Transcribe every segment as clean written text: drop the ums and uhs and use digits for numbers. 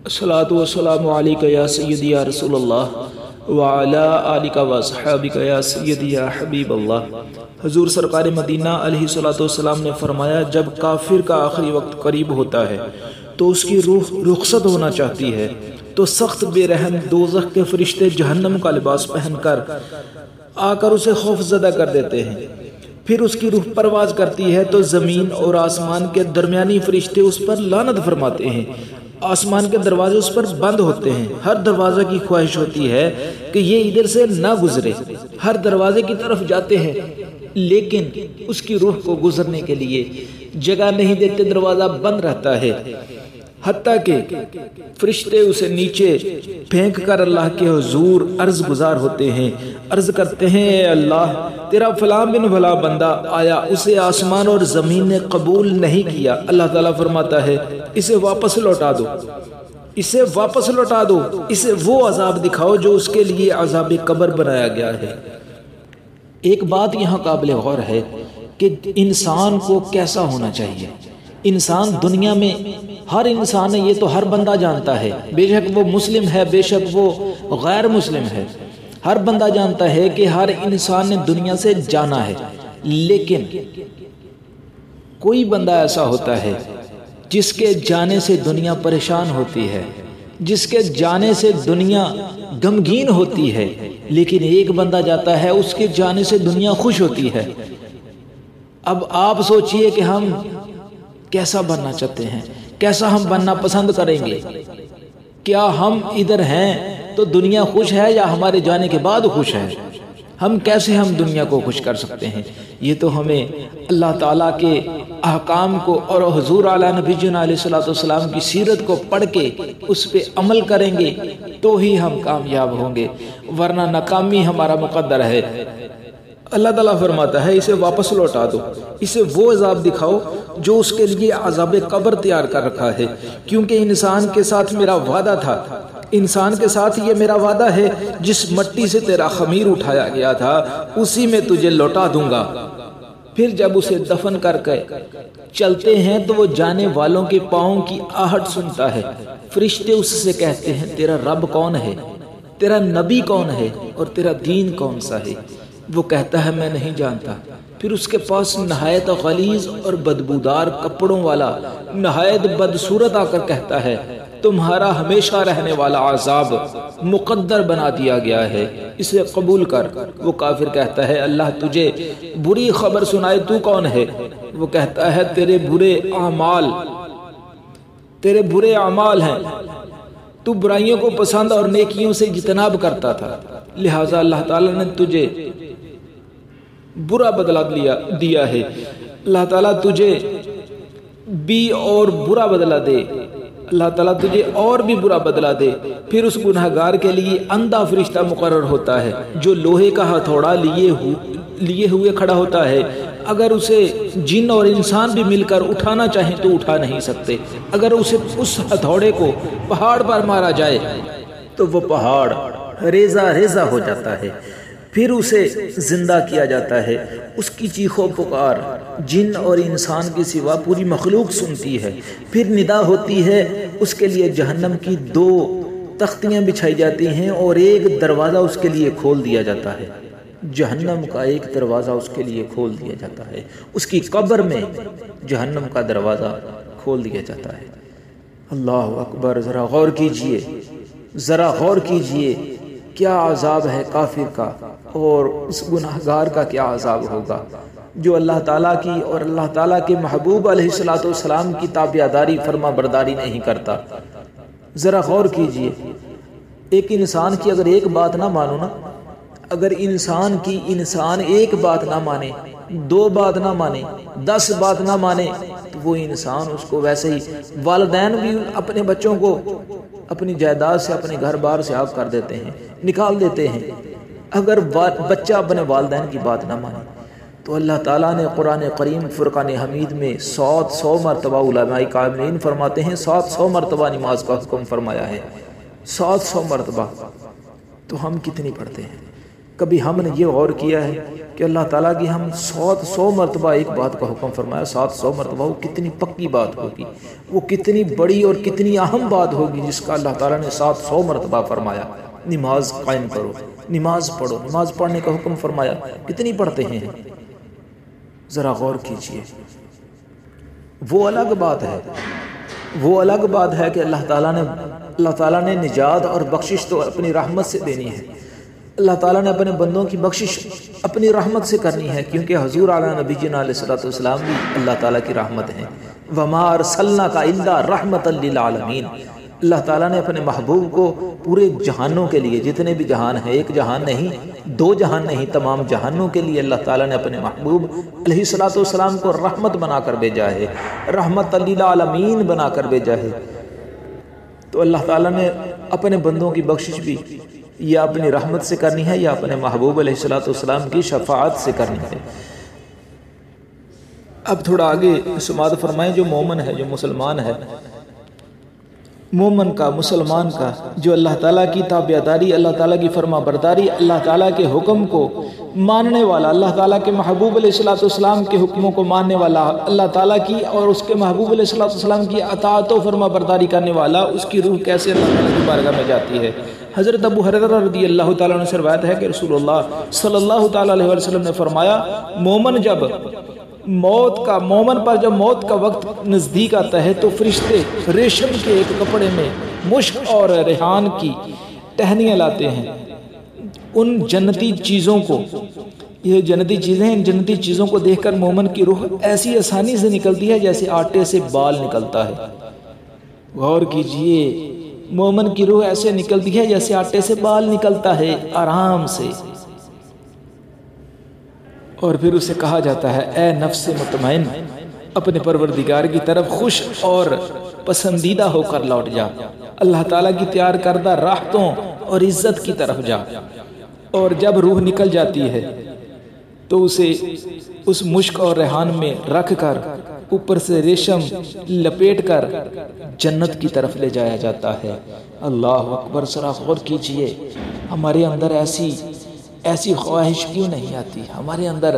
الصلاۃ والسلام علیک یا سیدی یا رسول اللہ وعلی آلک و صحابک یا سیدی یا حبیب اللہ۔ حضور سرکار مدینہ علیہ الصلوۃ والسلام نے فرمایا، جب کافر کا آخری وقت قریب ہوتا ہے تو اس کی روح رخصت ہونا چاہتی ہے تو سخت بے رحم دوزخ کے فرشتے جہنم کا لباس پہن کر آ کر اسے خوف زدہ کر دیتے ہیں۔ پھر اس کی روح پرواز کرتی ہے تو زمین اور آسمان کے درمیانی فرشتے اس پر لعنت فرماتے ہیں۔ آسمان کے دروازے اس پر بند ہوتے ہیں۔ ہر دروازہ کی خواہش ہوتی ہے کہ یہ ادھر سے نہ گزرے، ہر دروازے کی طرف جاتے ہیں لیکن اس کی روح کو گزرنے کے لیے جگہ نہیں دیتے، دروازہ بند رہتا ہے، حتیٰ کہ فرشتے اسے نیچے پھینک کر اللہ کے حضور عرض گزار ہوتے ہیں، عرض کرتے ہیں، اے اللہ، تیرا فلاں بن فلاں بندہ آیا، اسے آسمان اور زمین نے قبول نہیں کیا۔ اللہ تعالیٰ فرماتا ہے، اسے واپس لوٹا دو، اسے واپس لوٹا دو، اسے وہ عذاب دکھاؤ جو اس کے لیے عذاب قبر بنایا گیا ہے۔ ایک بات یہاں قابل غور ہے کہ انسان کو کیسا ہونا چاہیے۔ انسان دنیا میں ہر انسان ہے، یہ تو ہر بندہ جانتا ہے، بے شک وہ مسلم ہے، بے شک وہ غیر مسلم ہے، ہر بندہ جانتا ہے کہ ہر انسان نے دنیا سے جانا ہے، لیکن کوئی بندہ ایسا ہوتا ہے جس کے جانے سے دنیا پریشان ہوتی ہے، جس کے جانے سے دنیا غمگین ہوتی ہے، لیکن ایک بندہ جاتا ہے اس کے جانے سے دنیا خوش ہوتی ہے۔ اب آپ سوچئے کہ ہم کیسا بننا چاہتے ہیں، کیسا ہم بننا پسند کریں گے؟ کیا ہم ادھر ہیں تو دنیا خوش ہے یا ہمارے جانے کے بعد خوش ہے؟ ہم کیسے دنیا کو خوش کر سکتے ہیں؟ یہ تو ہمیں اللہ تعالیٰ کے احکام کو اور حضور علیہ نبی جنا علیہ الصلوۃ والسلام کی سیرت کو پڑھ کے اس پہ عمل کریں گے تو ہی ہم کامیاب ہوں گے، ورنہ ناکامی ہمارا مقدر ہے۔ اللہ تعالیٰ فرماتا ہے، اسے واپس لوٹا دو، اسے وہ عذاب دکھاؤ جو اس کے لیے عذاب قبر تیار کر رکھا ہے، کیونکہ انسان کے ساتھ میرا وعدہ تھا، انسان کے ساتھ یہ میرا وعدہ ہے، جس مٹی سے تیرا خمیر اٹھایا گیا تھا اسی میں تجھے لوٹا دوں گا۔ پھر جب اسے دفن کر کے چلتے ہیں تو وہ جانے والوں کے پاؤں کی آہٹ سنتا ہے، فرشتے اس سے کہتے ہیں، تیرا رب کون ہے، تیرا نبی کون ہے اور تیرا دین کون سا ہے؟ وہ کہتا ہے، میں نہیں جانتا۔ پھر اس کے پاس نہایت غلیظ اور بدبودار کپڑوں والا نہایت بدصورت آ کر کہتا ہے، تمہارا ہمیشہ رہنے والا عذاب مقدر بنا دیا گیا ہے، اسے قبول کر۔ وہ کافر کہتا ہے، اللہ تجھے بری خبر سنائے، تو کون ہے؟ وہ کہتا ہے، تیرے برے اعمال ہیں، تو برائیوں کو پسند اور نیکیوں سے اجتناب کرتا تھا، لہٰذا اللہ تعالیٰ نے تجھے برا بدلہ دیا ہے، اللہ تعالیٰ تجھے بھی اور برا بدلہ دے، اللہ تعالیٰ تجھے اور بھی برا بدلہ دے۔ پھر اس گنہگار کے لیے اندھا فرشتہ مقرر ہوتا ہے جو لوہے کا ہتھوڑا لیے ہوئے کھڑا ہوتا ہے، اگر اسے جن اور انسان بھی مل کر اٹھانا چاہیں تو اٹھا نہیں سکتے۔ اگر اسے اس ہتھوڑے کو پہاڑ پر مارا جائے تو وہ پہاڑ ریزہ ریزہ ہو جاتا ہے، پھر اسے زندہ کیا جاتا ہے، اس کی چیخ و پکار جن اور انسان کے سوا پوری مخلوق سنتی ہے، پھر ندا ہوتی ہے، اس کے لیے جہنم کی 2 تختیاں بچھائی جاتی ہیں اور ایک دروازہ اس کے لیے کھول دیا جاتا ہے، جہنم کا ایک دروازہ اس کے لیے کھول دیا جاتا ہے، اس کی قبر میں جہنم کا دروازہ کھول دیا جاتا ہے۔ اللہ اکبر، ذرا غور کیجئے، ذرا غور کیجئے، کیا عذاب ہے کافر کا اور اس گناہگار کا کیا عذاب ہوگا جو اللہ تعالیٰ کی اور اللہ تعالیٰ کے محبوب علیہ الصلوۃ والسلام کی تابعداری فرما برداری نہیں کرتا۔ ذرا غور کیجئے، ایک انسان کی اگر ایک بات نہ مانو نا، اگر انسان ایک بات نہ مانے، 2 بات نہ مانے، 10 بات نہ مانے تو وہ انسان اس کو ویسے ہی، والدین بھی اپنے بچوں کو اپنی جائیداد سے، اپنے گھر بار سے آگ کر دیتے ہیں، نکال دیتے ہیں۔ اگر بچہ اپنے والدین کی بات نہ مانے تو اللہ تعالیٰ نے قرآن کریم فرقان حمید میں 100 مرتبہ، علماء قائمین فرماتے ہیں 100 مرتبہ نماز کا حکم فرمایا ہے، 100 مرتبہ۔ تو ہم کتنی پڑھتے ہیں؟ کبھی ہم نے یہ غور کیا ہے کہ اللہ تعالیٰ کی ہم 100 مرتبہ ایک بات کا حکم فرمایا، 700 مرتبہ، وہ کتنی پکی بات ہوگی، وہ کتنی بڑی اور کتنی اہم بات ہوگی جس کا اللہ تعالیٰ نے 700 مرتبہ فرمایا نماز قائم کرو، نماز پڑھو، نماز پڑھنے کا حکم فرمایا، کتنی پڑھتے ہیں؟ ذرا غور کیجئے۔ وہ الگ بات ہے، وہ الگ بات ہے کہ اللہ تعالیٰ نے نجات اور بخشش تو اپنی رحمت سے دینی ہے، اللہ تعالیٰ نے اپنے بندوں کی بخشش اپنی رحمت سے کرنی ہے، کیونکہ حضور علیہ نبی جنا علیہ السلام بھی اللہ تعالیٰ کی رحمت ہیں۔ وَمَا أَرْسَلْنَاكَ إِلَّا رَحْمَةً لِّلْعَالَمِينَ، اللہ تعالیٰ نے اپنے محبوب کو پورے جہانوں کے لیے، جتنے بھی جہان ہیں، ایک جہان نہیں، 2 جہان نہیں، تمام جہانوں کے لیے اللہ تعالیٰ نے اپنے محبوب علیہ السلام کو رحمت بنا کر بھیجا ہے، رحمت للعالمین بنا کر بھیجا ہے۔ تو اللہ تعالیٰ نے اپنے بندوں کی بخشش بھی یا اپنی رحمت سے کرنی ہے یا اپنے محبوب علیہ السلام کی شفاعت سے کرنی ہے۔ اب تھوڑا آگے سماعت فرمائیں، جو مومن ہے، جو مسلمان ہے، مومن کا، مسلمان کا، جو اللہ تعالیٰ کی تابعداری، اللہ تعالیٰ کی فرما برداری، اللہ تعالیٰ کے حکم کو ماننے والا، اللہ تعالیٰ کے محبوب علیہ السلام کے حکموں کو ماننے والا، اللہ تعالیٰ کی اور اس کے محبوب علیہ السلام کی اطاعت و فرما برداری کرنے والا، اس کی روح کیسے اللہ تعالیٰ کی بارگاہ میں جاتی ہے؟ حضرت ابو ہریرہ رضی اللہ تعالیٰ عنہ سے روایت ہے کہ رسول اللہ صلی اللہ تعالیٰ علیہ وسلم نے فرمایا، مومن پر جب موت کا وقت نزدیک آتا ہے تو فرشتے ریشم کے ایک کپڑے میں مشک اور ریحان کی ٹہنیاں لاتے ہیں۔ ان جنتی چیزوں کو، یہ جنتی چیزیں ہیں، ان جنتی چیزوں کو دیکھ کر مومن کی روح ایسی آسانی سے نکلتی ہے جیسے آٹے سے بال نکلتا ہے۔ غور کیجئے، مومن کی روح ایسے نکلتی ہے جیسے آٹے سے بال نکلتا ہے، آرام سے۔ اور پھر اسے کہا جاتا ہے، اے نفس مطمئن، اپنے پروردگار کی طرف خوش اور پسندیدہ ہو کر لوٹ جا، اللہ تعالیٰ کی تیار کردہ راحتوں اور عزت کی طرف جا۔ اور جب روح نکل جاتی ہے تو اسے اس مشک اور ریحان میں رکھ کر اوپر سے ریشم لپیٹ کر جنت کی طرف لے جایا جاتا ہے۔ اللہ اکبر، ذرا غور کیجئے، ہمارے اندر ایسی خواہش کیوں نہیں آتی؟ ہمارے اندر،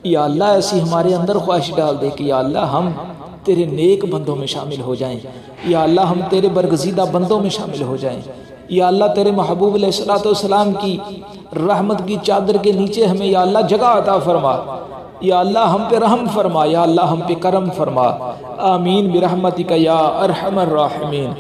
یا اللہ ایسی ہمارے اندر خواہش ڈال دے کہ یا اللہ ہم تیرے نیک بندوں میں شامل ہو جائیں، یا اللہ ہم تیرے برگزیدہ بندوں میں شامل ہو جائیں، یا اللہ تیرے محبوب علیہ السلام کی رحمت کی چادر کے نیچے ہمیں یا اللہ جگہ عطا فرما، یا اللہ ہم پہ رحم فرما، یا اللہ ہم پہ کرم فرما، آمین برحمتک یا ارحم الراحمین۔